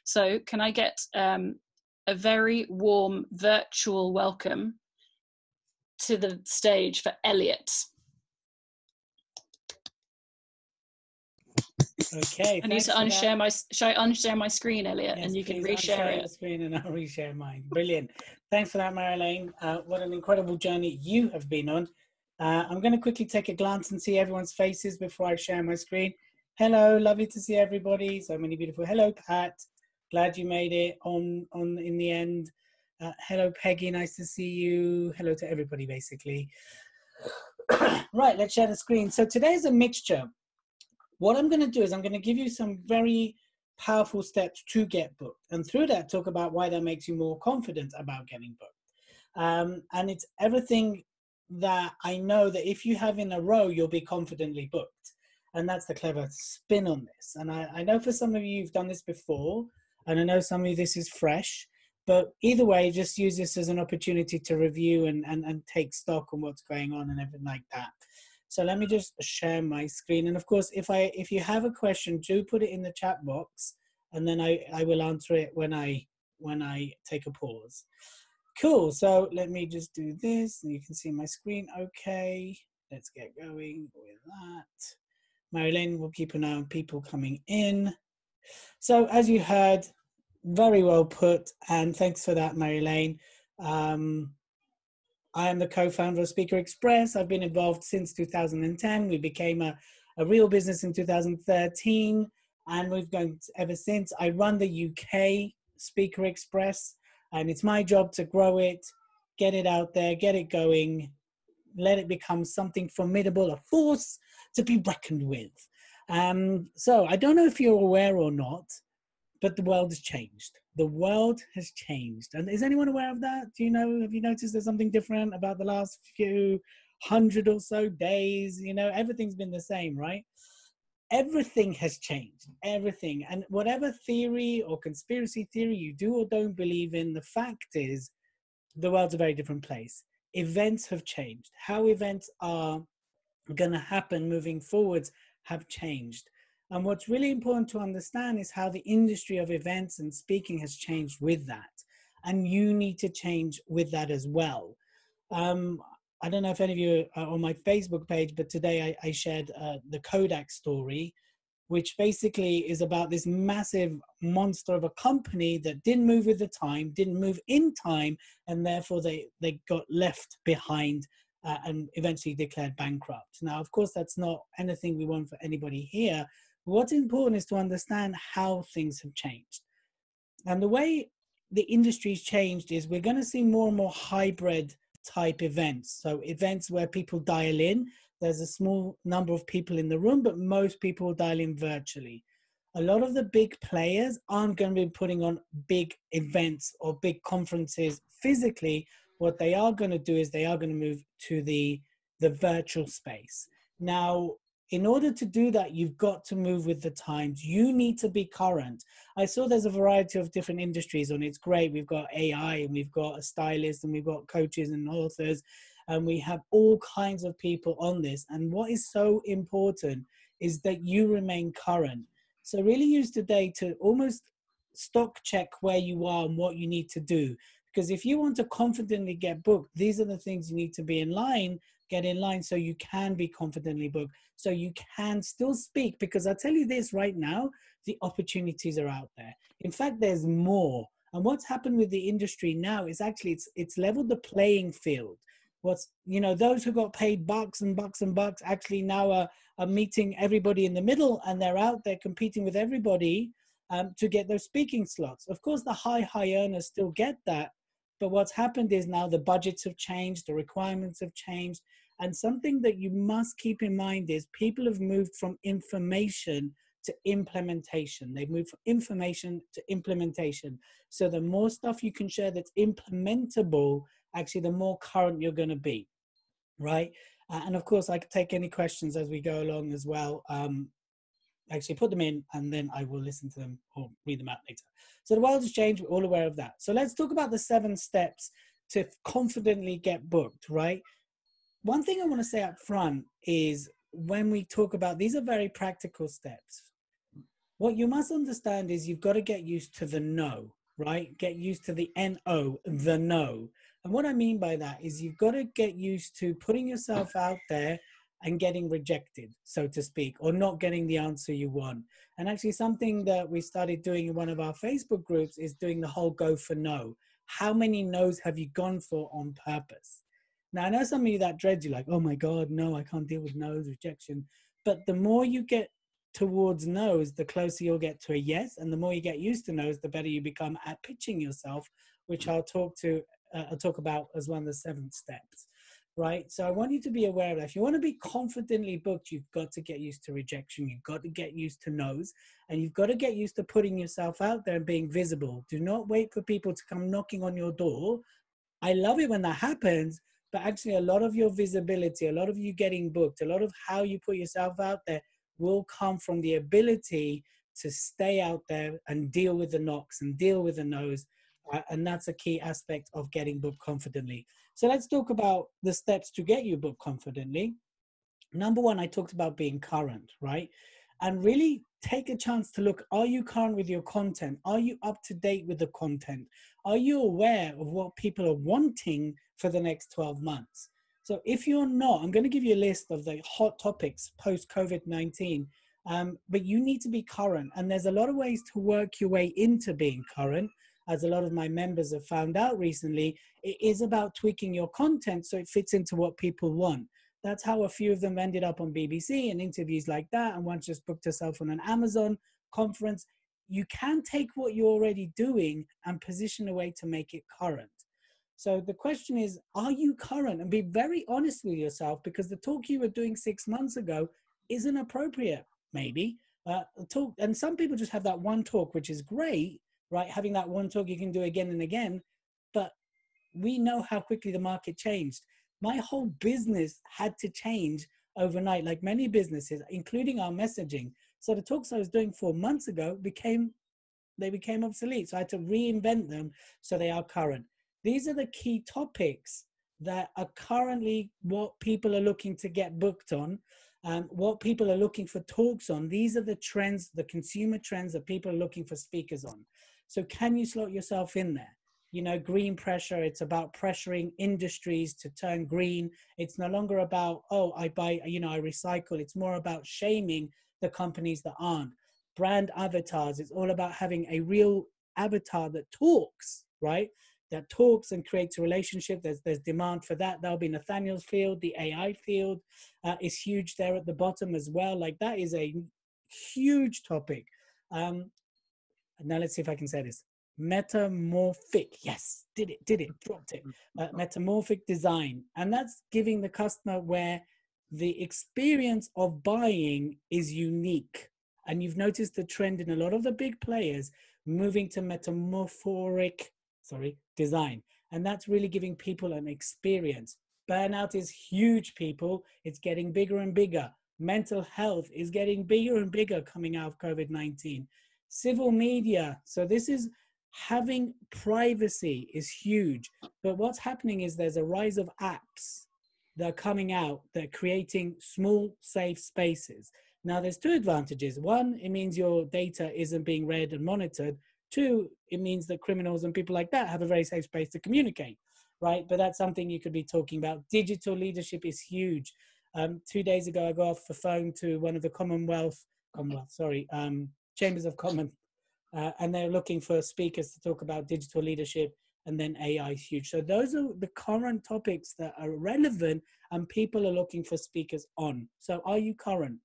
So can I get a very warm virtual welcome to the stage for Elliot? Okay. I need to unshare my. Should I unshare my screen, Elliot, yes, and you can reshare unshare it? your screen and I'll reshare mine. Brilliant. Thanks for that, Marilyn. What an incredible journey you have been on. I'm going to quickly take a glance and see everyone's faces before I share my screen. Hello, lovely to see everybody. So many beautiful. Hello, Pat. Glad you made it on in the end. Hello, Peggy. Nice to see you. Hello to everybody, basically. Right, let's share the screen. So today's a mixture. What I'm going to do is I'm going to give you some very powerful steps to get booked. And through that, talk about why that makes you more confident about getting booked. And it's everything that I know that if you have in a row, you'll be confidently booked. And that's the clever spin on this. And I know for some of you, you've done this before. And I know some of you, this is fresh. But either way, just use this as an opportunity to review and take stock on what's going on and everything like that. So let me just share my screen. And of course, if you have a question, do put it in the chat box, and then I will answer it when I take a pause. Cool. So let me just do this, and you can see my screen. Okay, let's get going with that. Marilyn will keep an eye on people coming in. So as you heard, very well put, and thanks for that, Marilyn. I am the co-founder of Speaker Express. I've been involved since 2010. We became a real business in 2013, and we've gone ever since. I run the UK Speaker Express, and it's my job to grow it, get it out there, get it going, let it become something formidable, a force to be reckoned with. So I don't know if you're aware or not, but the world has changed. The world has changed. And is anyone aware of that? Do you know, have you noticed there's something different about the last few hundred or so days? You know, everything's been the same, right? Everything has changed, everything. And whatever theory or conspiracy theory you do or don't believe in, the fact is the world's a very different place. Events have changed. How events are going to happen moving forwards have changed. And what's really important to understand is how the industry of events and speaking has changed with that. And you need to change with that as well. I don't know if any of you are on my Facebook page, but today I shared the Kodak story, which basically is about this massive monster of a company that didn't move with the time, didn't move in time, and therefore they got left behind and eventually declared bankrupt. Now, of course, that's not anything we want for anybody here. What's important is to understand how things have changed. And the way the industry's changed is we're going to see more and more hybrid type events. So events where people dial in, there's a small number of people in the room, but most people dial in virtually. A lot of the big players aren't going to be putting on big events or big conferences physically. What they are going to do is they are going to move to the virtual space. Now, in order to do that, you've got to move with the times. You need to be current. I saw there's a variety of different industries and it's great. We've got AI and we've got a stylist and we've got coaches and authors, and we have all kinds of people on this. And what is so important is that you remain current. So really use today to almost stock check where you are and what you need to do. Because if you want to confidently get booked, these are the things you need to be in line, get in line so you can be confidently booked, so you can still speak. Because I tell you this right now, the opportunities are out there. In fact, there's more. And what's happened with the industry now is actually it's leveled the playing field. What's, you know, those who got paid bucks and bucks and bucks actually now are meeting everybody in the middle, and they're out there competing with everybody to get those speaking slots. Of course, the high earners still get that. But what's happened is now the budgets have changed, the requirements have changed. And something that you must keep in mind is people have moved from information to implementation. They've moved from information to implementation. So the more stuff you can share that's implementable, actually the more current you're going to be, right? And of course, I can take any questions as we go along as well. Actually put them in and then I will listen to them or read them out later. So the world has changed, we're all aware of that. So let's talk about the 7 steps to confidently get booked, right? One thing I want to say up front is when we talk about, these are very practical steps. What you must understand is you've got to get used to the no, right? Get used to the no, the no. And what I mean by that is you've got to get used to putting yourself out there and getting rejected, so to speak, or not getting the answer you want. And actually, something that we started doing in one of our Facebook groups is doing the whole go for no. How many no's have you gone for on purpose? Now, I know some of you that dreads you, like, oh my God, no, I can't deal with no's, rejection. But the more you get towards no's, the closer you'll get to a yes. And the more you get used to no's, the better you become at pitching yourself, which I'll talk about as one of the 7 steps. Right. So I want you to be aware of that. If you want to be confidently booked, you've got to get used to rejection. You've got to get used to no's, and you've got to get used to putting yourself out there and being visible. Do not wait for people to come knocking on your door. I love it when that happens, but actually a lot of your visibility, a lot of you getting booked, a lot of how you put yourself out there will come from the ability to stay out there and deal with the knocks and deal with the no's. And that's a key aspect of getting booked confidently. So let's talk about the steps to get you booked confidently. Number 1, I talked about being current, right? And really take a chance to look, are you current with your content? Are you up to date with the content? Are you aware of what people are wanting for the next 12 months? So if you're not, I'm going to give you a list of the hot topics post COVID-19, but you need to be current. And there's a lot of ways to work your way into being current. As a lot of my members have found out recently, it is about tweaking your content so it fits into what people want. That's how a few of them ended up on BBC and interviews like that. And one just booked herself on an Amazon conference. You can take what you're already doing and position a way to make it current. So the question is, are you current? And be very honest with yourself, because the talk you were doing 6 months ago isn't appropriate, maybe. Talk, and some people just have that one talk, which is great, right? Having that one talk you can do again and again. But we know how quickly the market changed. My whole business had to change overnight, like many businesses, including our messaging. So the talks I was doing 4 months ago became obsolete. So I had to reinvent them so they are current. These are the key topics that are currently what people are looking to get booked on, what people are looking for talks on. These are the trends, the consumer trends that people are looking for speakers on. So can you slot yourself in there? You know, green pressure, it's about pressuring industries to turn green. It's no longer about, oh, I buy, I recycle. It's more about shaming the companies that aren't. Brand avatars, it's all about having a real avatar that talks, right? That talks and creates a relationship. There's demand for that. That'll be Nathaniel's field. The AI field is huge there at the bottom as well. Like, that is a huge topic. Now let's see if I can say this. Metamorphic, yes, did it, dropped it. Metamorphic design, and that's giving the customer where the experience of buying is unique. And you've noticed the trend in a lot of the big players moving to metamorphic design, and that's really giving people an experience. Burnout is huge, people. It's getting bigger and bigger. Mental health is getting bigger and bigger coming out of COVID-19. Civil media, so this is having privacy is huge. But what's happening is there's a rise of apps that are coming out that are creating small, safe spaces. Now, there's 2 advantages. 1, it means your data isn't being read and monitored. 2, it means that criminals and people like that have a very safe space to communicate, right? But that's something you could be talking about. Digital leadership is huge. 2 days ago, I got off the phone to one of the Chambers of Commerce, and they're looking for speakers to talk about digital leadership, and then AI is huge. So those are the current topics that are relevant and people are looking for speakers on. So are you current?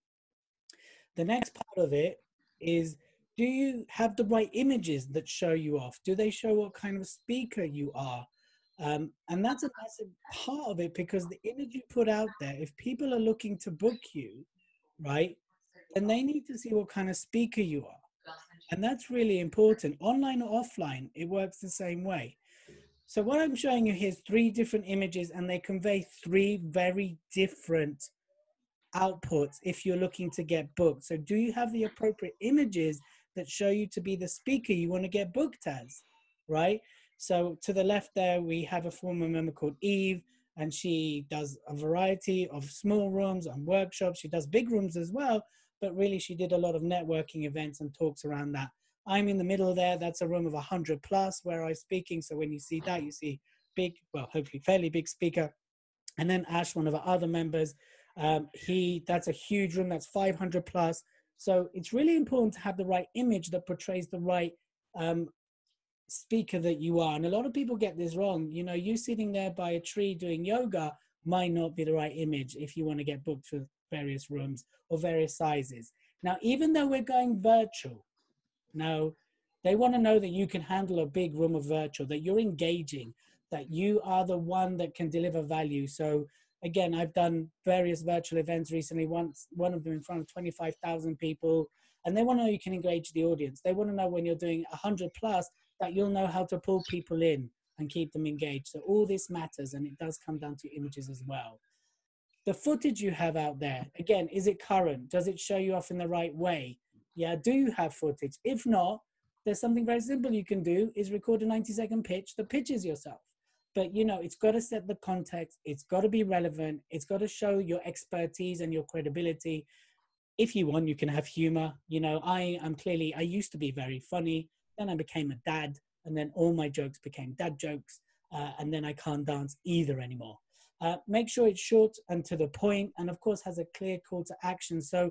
The next part of it is, do you have the right images that show you off? Do they show what kind of speaker you are? And that's a massive part of it, because the image you put out there, if people are looking to book you, right, then they need to see what kind of speaker you are. And that's really important. Online or offline, it works the same way. So what I'm showing you here is 3 different images, and they convey 3 very different outputs if you're looking to get booked. So do you have the appropriate images that show you to be the speaker you want to get booked as, right? So to the left there, we have a former member called Eve, and she does a variety of small rooms and workshops. She does big rooms as well, but really she did a lot of networking events and talks around that. I'm in the middle there. That's a room of 100 plus where I'm speaking. So when you see that, you see big, well, hopefully fairly big speaker. And then Ash, one of our other members, that's a huge room. That's 500 plus. So it's really important to have the right image that portrays the right speaker that you are. And a lot of people get this wrong. You know, you sitting there by a tree doing yoga might not be the right image if you want to get booked for various rooms or various sizes. Now, even though we're going virtual, now they want to know that you can handle a big room of virtual, that you're engaging, that you are the one that can deliver value. So again, I've done various virtual events recently, one of them in front of 25,000 people, and they want to know you can engage the audience. They want to know when you're doing 100 plus that you'll know how to pull people in and keep them engaged. So all this matters, and it does come down to images as well. The footage you have out there, again, is it current? Does it show you off in the right way? Yeah, do you have footage? If not, there's something very simple you can do, is record a 90-second pitch that pitches yourself. But, you know, it's got to set the context. It's got to be relevant. It's got to show your expertise and your credibility. If you want, you can have humor. You know, I used to be very funny. Then I became a dad. And then all my jokes became dad jokes. And then I can't dance either anymore. Make sure it's short and to the point, and of course has a clear call to action. So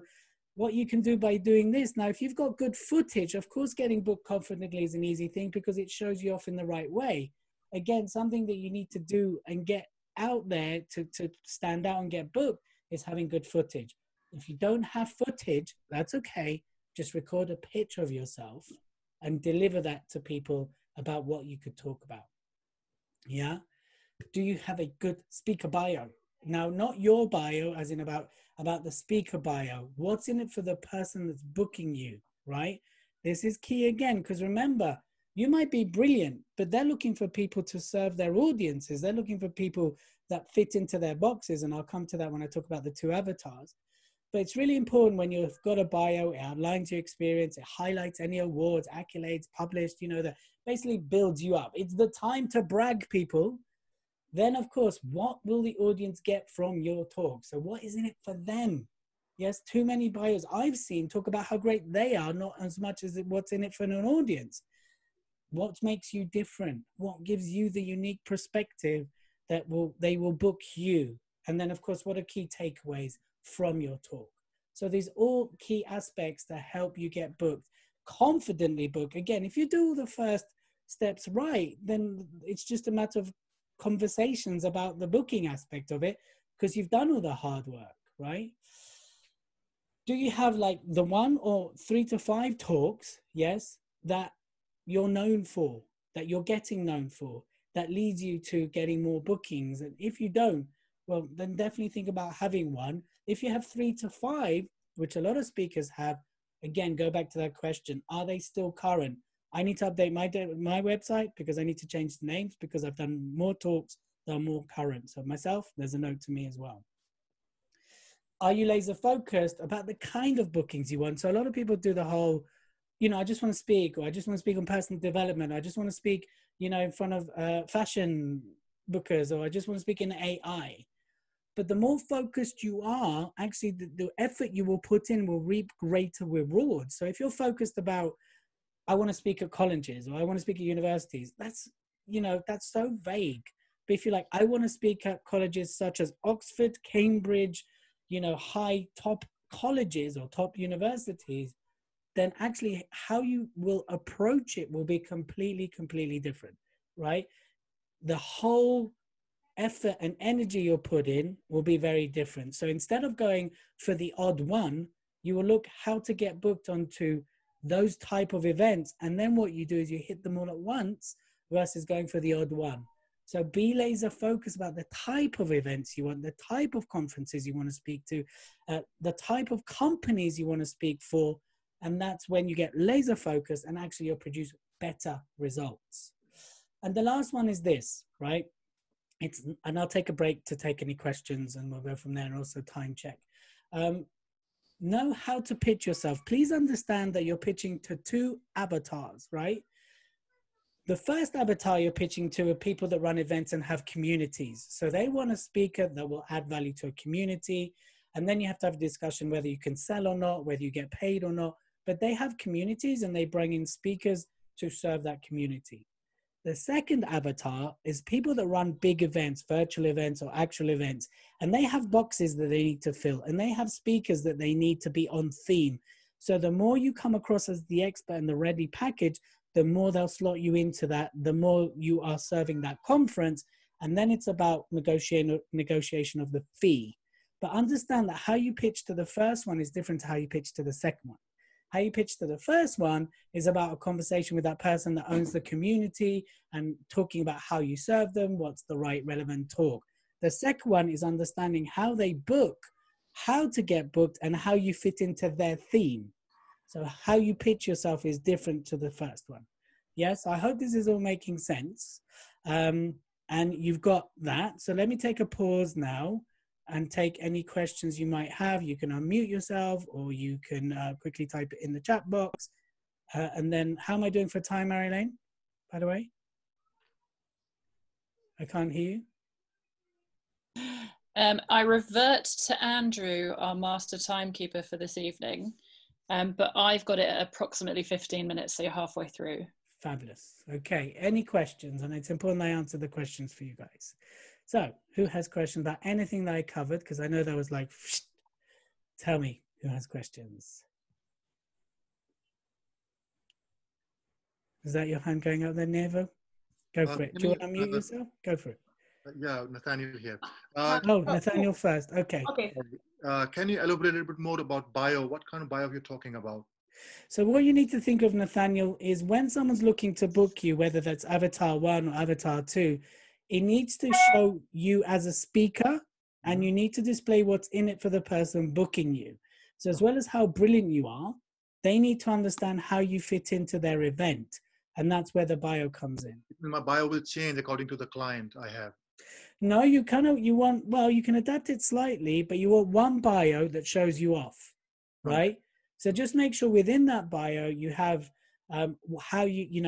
what you can do by doing this, now if you've got good footage, of course getting booked confidently is an easy thing because it shows you off in the right way. Again, something that you need to do and get out there to stand out and get booked is having good footage. If you don't have footage, that's okay. Just record a picture of yourself and deliver that to people about what you could talk about. Yeah. Do you have a good speaker bio? Now, not your bio, as in about the speaker bio. What's in it for the person that's booking you, right? This is key again, because remember, you might be brilliant, but they're looking for people to serve their audiences. They're looking for people that fit into their boxes. And I'll come to that when I talk about the two avatars. But it's really important when you've got a bio, it outlines your experience, it highlights any awards, accolades, published, you know, that basically builds you up. It's the time to brag, people. Then, of course, what will the audience get from your talk? So what is in it for them? Yes, too many bios I've seen talk about how great they are, not as much as what's in it for an audience. What makes you different? What gives you the unique perspective that they will book you? And then, of course, what are key takeaways from your talk? So these all key aspects that help you get booked, confidently book. Again, if you do all the first steps right, then it's just a matter of conversations about the booking aspect of it because you've done all the hard work, right? Do you have like the 1 or 3 to 5 talks, yes, that you're known for, that you're getting known for, that leads you to getting more bookings? And if you don't, well, then definitely think about having one. If you have 3 to 5, which a lot of speakers have, again, go back to that question, are they still current? I need to update my website because I need to change the names because I've done more talks that are more current. So myself, there's a note to me as well. Are you laser focused about the kind of bookings you want? So a lot of people do the whole, you know, I just want to speak, or I just want to speak on personal development. I just want to speak, you know, in front of fashion bookers, or I just want to speak in AI. But the more focused you are, actually the effort you will put in will reap greater rewards. So if you're focused about, I want to speak at colleges, or I want to speak at universities, that's, you know, that's so vague. But if you're like, I want to speak at colleges such as Oxford, Cambridge, you know, high top colleges or top universities, then actually how you will approach it will be completely different, right? The whole effort and energy you'll put in will be very different. So instead of going for the odd one, you will look how to get booked onto those type of events. And then what you do is you hit them all at once versus going for the odd one. So be laser focused about the type of events you want, the type of conferences you want to speak to, the type of companies you want to speak for. And that's when you get laser focused and actually you'll produce better results. And the last one is this, right? And I'll take a break to take any questions and we'll go from there, and also time check. Know how to pitch yourself. Please understand that you're pitching to 2 avatars, right? The first avatar you're pitching to are people that run events and have communities. So they want a speaker that will add value to a community. And then you have to have a discussion whether you can sell or not, whether you get paid or not. But they have communities and they bring in speakers to serve that community. The second avatar is people that run big events, virtual events or actual events, and they have boxes that they need to fill, and they have speakers that they need to be on theme. So the more you come across as the expert in the ready package, the more they'll slot you into that, the more you are serving that conference. And then it's about negotiation of the fee. But understand that how you pitch to the first one is different to how you pitch to the second one. How you pitch to the first one is about a conversation with that person that owns the community and talking about how you serve them, what's the right relevant talk. The second one is understanding how they book, how to get booked, and how you fit into their theme. So how you pitch yourself is different to the first one. Yes, I hope this is all making sense. And you've got that. So let me take a pause now and take any questions you might have. You can unmute yourself or you can quickly type it in the chat box. And then how am I doing for time, Marilyn, by the way? I can't hear you. I revert to Andrew, our master timekeeper for this evening, but I've got it at approximately 15 minutes, so you're halfway through. Fabulous. Okay, any questions? And it's important I answer the questions for you guys. So who has questions about anything that I covered? Because I know that was like, tell me who has questions. Is that your hand going up there, Nevo? Go for it. Do you want to unmute yourself? Go for it. Yeah, Nathaniel here. Oh, Nathaniel first. Okay. Okay. Can you elaborate a little bit more about bio? What kind of bio you're talking about? So what you need to think of, Nathaniel, is when someone's looking to book you, whether that's Avatar 1 or Avatar 2, it needs to show you as a speaker, and you need to display what's in it for the person booking you. So as well as how brilliant you are, they need to understand how you fit into their event. And that's where the bio comes in. My bio will change according to the client I have. No, you want, well, you can adapt it slightly, but you want one bio that shows you off, right? Okay. So just make sure within that bio, you have how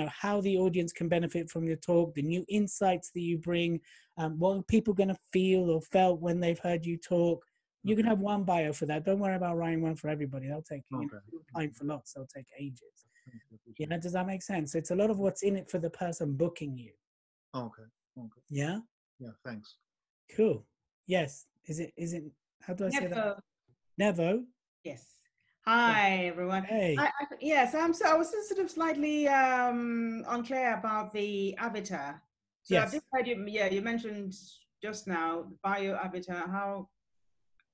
how the audience can benefit from your talk, the new insights that you bring, what are people going to feel or felt when they've heard you talk. You can have one bio for that. Don't worry about writing one for everybody. They'll take, applying for lots, they'll take ages. Does that make sense? It's a lot of what's in it for the person booking you. Okay. Yeah? Yeah, thanks. Cool. Yes. Is it, how do I say that? Nevo? Yes. Hi, everyone. Hey. Yes, I was just sort of slightly unclear about the avatar. So yes. I've just heard you mentioned just now, bio avatar, how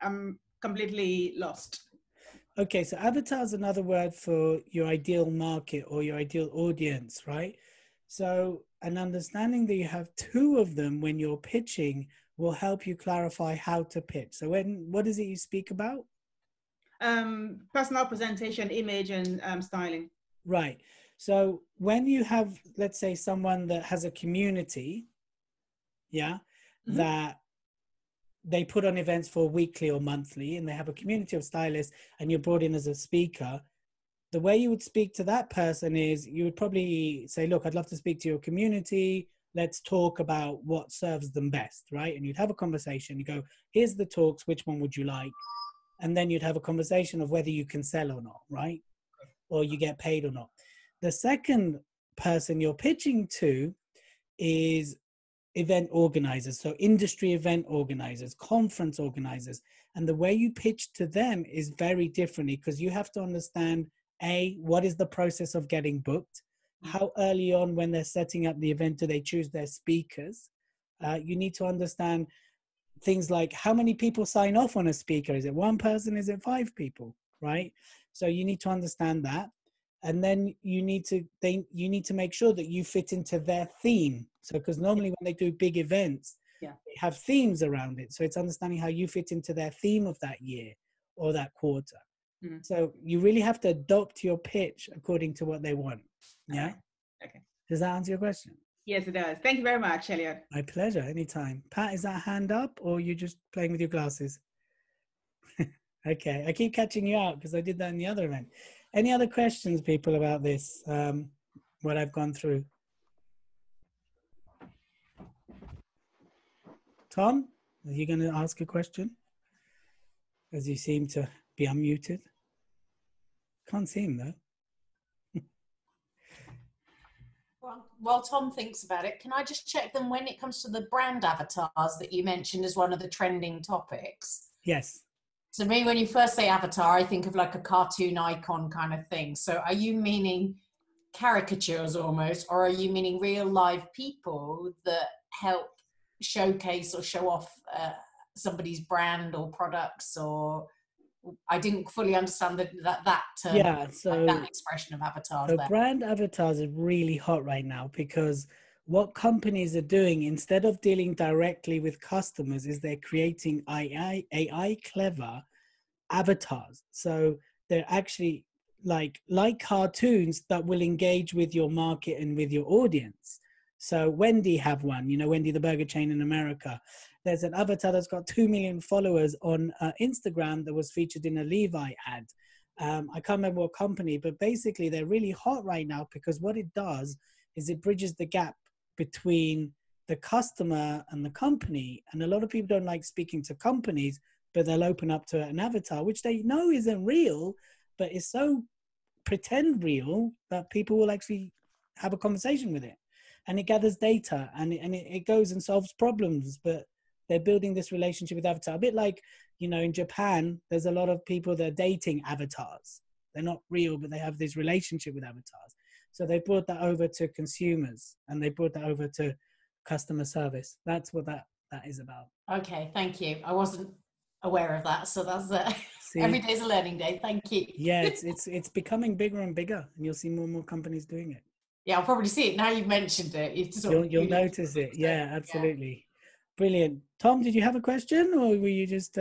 I'm completely lost. Okay, so avatar is another word for your ideal market or your ideal audience, right? So an understanding that you have two of them when you're pitching will help you clarify how to pitch. So what is it you speak about? Personal presentation, image, and styling. Right. So when you have, let's say, someone that has a community, that they put on events for weekly or monthly, and they have a community of stylists, and you're brought in as a speaker, the way you would speak to that person is you would probably say, look, I'd love to speak to your community. Let's talk about what serves them best, right? And you'd have a conversation. You go, here's the talks. Which one would you like? And then you'd have a conversation of whether you can sell or not, right? Or you get paid or not. The second person you're pitching to is event organizers, so industry event organizers, conference organizers. And the way you pitch to them is very differently because you have to understand, what is the process of getting booked? How early on when they're setting up the event do they choose their speakers? You need to understand things like how many people sign off on a speaker. Is it one person? Is it 5 people? Right? So you need to understand that. And then you need to make sure that you fit into their theme. So because normally when they do big events, they have themes around it. So it's understanding how you fit into their theme of that year or that quarter. So you really have to adopt your pitch according to what they want. Yeah. Okay. Does that answer your question? Yes, it does. Thank you very much, Elliot. My pleasure. Anytime. Pat, is that hand up or you just playing with your glasses? Okay. I keep catching you out because I did that in the other event. Any other questions, people, about this, what I've gone through? Tom, are you going to ask a question? As you seem to be unmuted. Can't see him though. While Tom thinks about it, can I just check them when it comes to the brand avatars that you mentioned as one of the trending topics? Yes. So me, when you first say avatar, I think of like a cartoon icon kind of thing. So are you meaning caricatures almost, or are you meaning real live people that help showcase or show off somebody's brand or products? Or I didn't fully understand that term, Yeah, so like that expression of avatars so there. brand avatars are really hot right now, because what companies are doing, instead of dealing directly with customers, is they're creating AI clever avatars. So they're actually like cartoons that will engage with your market and with your audience. So Wendy have one, you know, Wendy the burger chain in America. There's an avatar that's got 2 million followers on Instagram that was featured in a Levi ad. I can't remember what company, but basically they're really hot right now, because what it does is it bridges the gap between the customer and the company. And a lot of people don't like speaking to companies, but they'll open up to an avatar, which they know isn't real, but is so pretend real that people will actually have a conversation with it. And it gathers data, and it goes and solves problems, but they're building this relationship with avatar. A bit like, you know, in Japan, there's a lot of people that are dating avatars. They're not real, but they have this relationship with avatars. So they brought that over to consumers, and they brought that over to customer service. That's what that is about. Okay, thank you. I wasn't aware of that, so that's See? Every day's a learning day. Thank you. Yeah, it's becoming bigger and bigger, and you'll see more and more companies doing it. Yeah, I'll probably see it now you've mentioned it. You'll notice it. Yeah, absolutely. Yeah. Brilliant. Tom, did you have a question, or were you just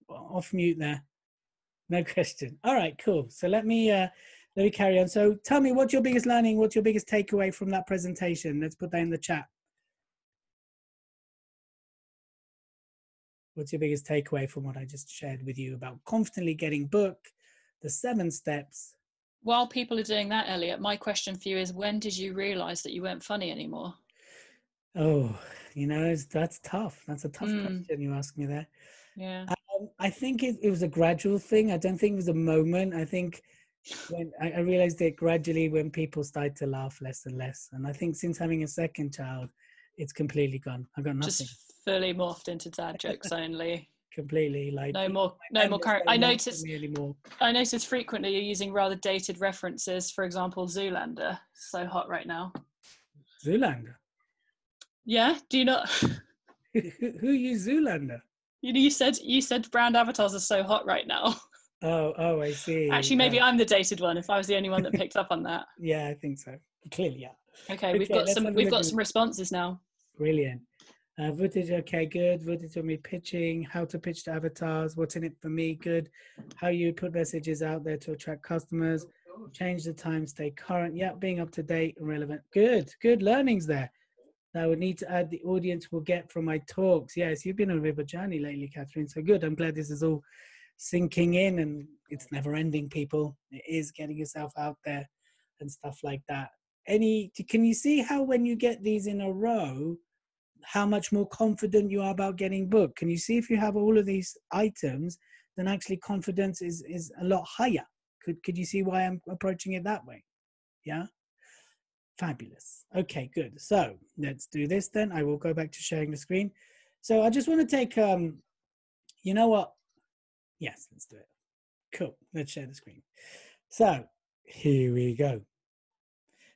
off mute there? No question. All right, cool. So let me carry on. So tell me, what's your biggest learning? What's your biggest takeaway from that presentation? Let's put that in the chat. What's your biggest takeaway from what I just shared with you about confidently getting booked, the 7 steps? While people are doing that, Elliot, my question for you is, when did you realize that you weren't funny anymore? Oh, you know, that's tough. That's a tough question you asked me there. Yeah. I think it was a gradual thing. I don't think it was a moment. I think when I realized it gradually when people started to laugh less and less. And I think since having a second child, it's completely gone. I got nothing. Just fully morphed into dad jokes only. Completely, like no more I noticed frequently you're using rather dated references. For example, Zoolander, so hot right now. Zoolander? Yeah, do you not? Who used Zoolander? You said brand avatars are so hot right now. Oh, I see. Actually, maybe I'm the dated one if I was the only one that picked up on that. Yeah, I think so. Clearly, yeah. Okay, we've got some responses now. Brilliant. Footage, okay, good. Footage of me pitching, how to pitch to avatars, what's in it for me, good. How you put messages out there to attract customers, change the time, stay current. Yeah, being up to date and relevant. Good learnings there. I would need to add the audience will get from my talks. Yes, you've been on a bit of a journey lately, Catherine. So good. I'm glad this is all sinking in, and it's never ending, people. It is getting yourself out there and stuff like that. Can you see how when you get these in a row, how much more confident you are about getting booked? Can you see if you have all of these items, then actually confidence is a lot higher? Could you see why I'm approaching it that way? Yeah. Fabulous. Okay, good. So let's do this then. I will go back to sharing the screen. So I just want to take, you know what? Yes, let's do it. Cool. Let's share the screen. So here we go.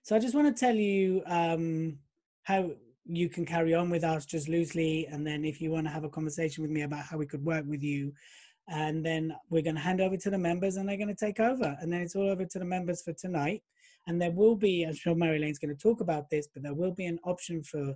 So I just want to tell you how you can carry on with us just loosely. And then if you want to have a conversation with me about how we could work with you, and then we're going to hand over to the members and they're going to take over. And then it's all over to the members for tonight. And there will be, I'm sure Mary-Lane's going to talk about this, but there will be an option for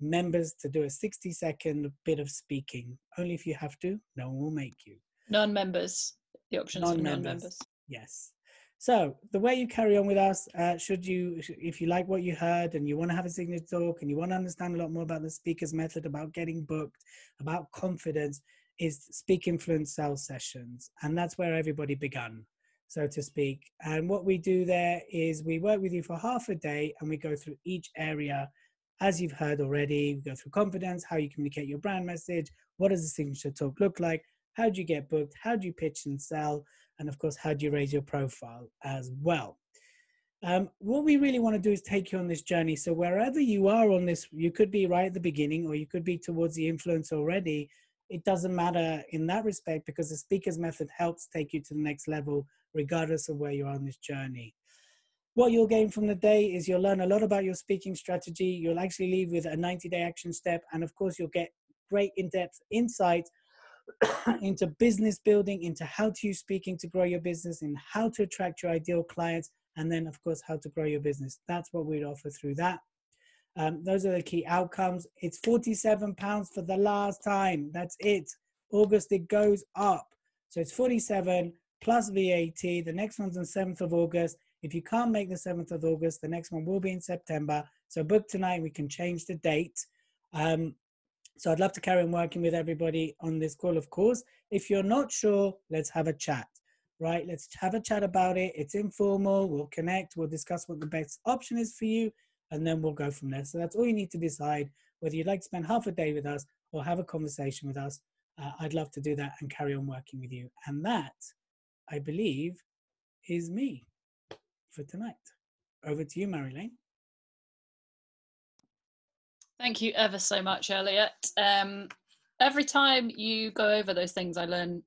members to do a 60-second bit of speaking. Only if you have to, no one will make you. Non-members, the options for non-members. Yes. So the way you carry on with us, if you like what you heard and you want to have a signature talk and you want to understand a lot more about the speaker's method, about getting booked, about confidence, is Speak Influence Sales Sessions. And that's where everybody began, so to speak. And what we do there is we work with you for half a day and we go through each area. As you've heard already, we go through confidence, how you communicate your brand message, what does the signature talk look like, how do you get booked, how do you pitch and sell, and of course, how do you raise your profile as well. What we really want to do is take you on this journey. So wherever you are on this, you could be right at the beginning, or you could be towards the influence already. It doesn't matter in that respect, because the speaker's method helps take you to the next level, regardless of where you are on this journey. What you'll gain from the day is you'll learn a lot about your speaking strategy. You'll actually leave with a 90-day action step. And of course, you'll get great in-depth insight into business building, into how to use speaking to grow your business, and how to attract your ideal clients. And then, of course, how to grow your business. That's what we'd offer through that. Those are the key outcomes. It's £47 for the last time. That's it. August, it goes up. So it's 47 plus VAT. The next one's on 7th of August. If you can't make the 7th of August, the next one will be in September. So book tonight, we can change the date. So I'd love to carry on working with everybody on this call, of course. If you're not sure, let's have a chat, right? Let's have a chat about it. It's informal. We'll connect. We'll discuss what the best option is for you, and then we'll go from there. So that's all you need to decide, whether you'd like to spend half a day with us or have a conversation with us. I'd love to do that and carry on working with you. And that, I believe, is me for tonight. Over to you, Marilyn. Thank you ever so much, Elliot. Every time you go over those things, I learn